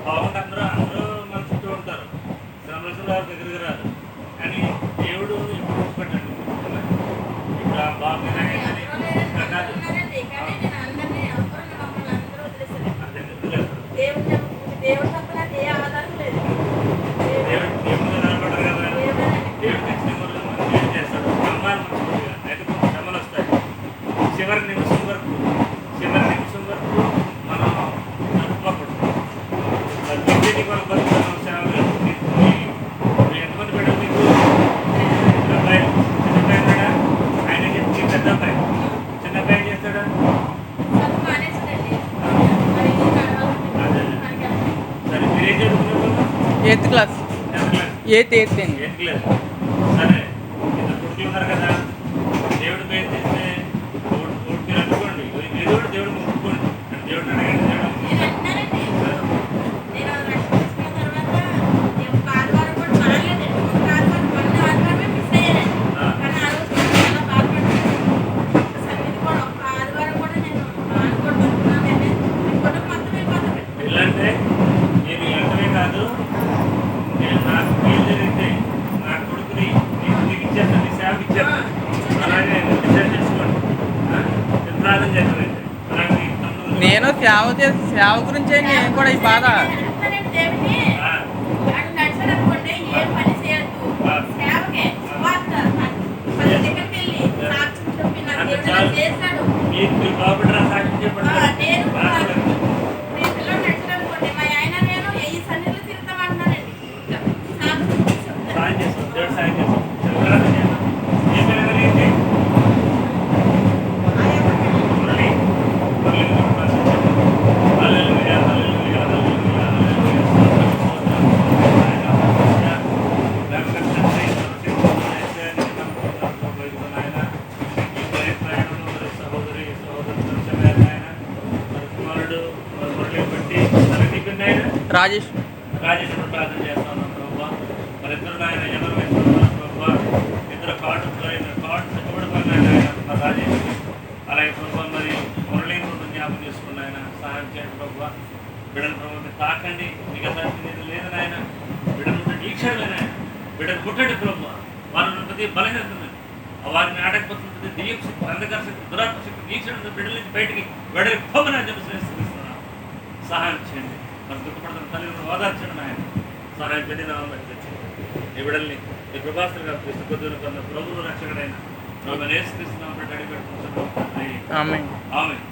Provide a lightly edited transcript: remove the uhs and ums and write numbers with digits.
బాగుంటే అందరూ అందరూ మన చుట్టూ ఉంటారు. శ్రమలసిన వారి దగ్గరికి రారు. కానీ దేవుడు ఎప్పుడు పెట్టండి. ఇప్పుడు ఆ బాబు మీద కాదు దేవుడు తప్ప నాకు ఏ ఆధారం లేదు. దేవుడు నిలబడరు కదా. దేవుడు తెచ్చిన వాళ్ళు మనం చేస్తాడు. నమ్మాలి మనస్ఫూర్తిగా. అయితే కొంచెం శ్రమలు వస్తాయి. చివరి నిమిషం వరకు మనం నడుపుకోకూడదు. ఇంటికి మనం బతుకుతున్నాం సేవలు. ఎంతమంది పెట్టారు మీకు? చిన్న అబ్బాయి ఉన్నాడా? ఆయన చెప్తే పెద్ద అబ్బాయి. చిన్న అబ్బాయి ఏం చేస్తాడా? సరే మీరేం చదువుతున్నారు? Eighth class. Eighth class. సరే ఇద్దరు కొడుకులు ఉన్నారు కదా. దేవుడి పేరు తెస్తే మీరు అనుకోండి, ఏదో ఒకటి దేవుడు మొక్కుకోండి. దేవుడు అడగండి. ఇలాంటే నేను ఎంతనే కాదు, నేను నాకు ఏం జరిగితే నా కొడుకుని నేను నీకు ఇచ్చేస్తాను, నీ సేవకి ఇచ్చేస్తాను. అలాగే డిసైడ్ చేసుకోండి. ప్రార్థన చేస్తాను. నేను సేవ గురించే నేను కూడా ఈ బాధ. మీరు బాగుపడరా సాక్షి చెప్పండి. సాయం చేస్తాం. దేవుడు సాయం చేస్తాం. ఏం పెరగలేదు. రాజేష్ ప్రార్థన చేస్తాను ప్రభావ. మరిద్దరు ఆయన ఎవరు వేస్తున్నారు ప్రభావ. ఇద్దరు కార్డు సిద్ధపడిపోయిన రాజేష్. అలాగే ప్రభావ మరి మురళీని జ్ఞాపకం చేసుకున్న ఆయన సహాయం చేయండి ప్రభావ. బిడ్డల ప్రభావ మీరు తాకండి. మిగతా లేదని ఆయన బిడ్డలు దీక్షమైన ఆయన బిడ్డలు పుట్టండి ప్రభావ. వారిని ప్రతి బలహీనత వారిని ఆటకపోతున్న దెయ్యపు శక్తి, అంధకార శక్తి, దురాత్మ శక్తి, దీక్షణ బిడ్డల నుంచి బయటికి వెడలి పొమ్మని చెప్పి సహాయం చేయండి. మనం దుఃఖపడుతున్న తల్లిని ఓదార్చండి. ఆయన సహాయం చేయండి. తెచ్చింది ఈ బిడ్డల్ని ఈ ప్రభాస్తులుగా క్రీస్తు కొద్దులు కొన్న ప్రభువులు రక్షకుడైన యేసుక్రీస్తు నామమున అడిగి పెట్టుకుంటున్నాం. ఆమేన్.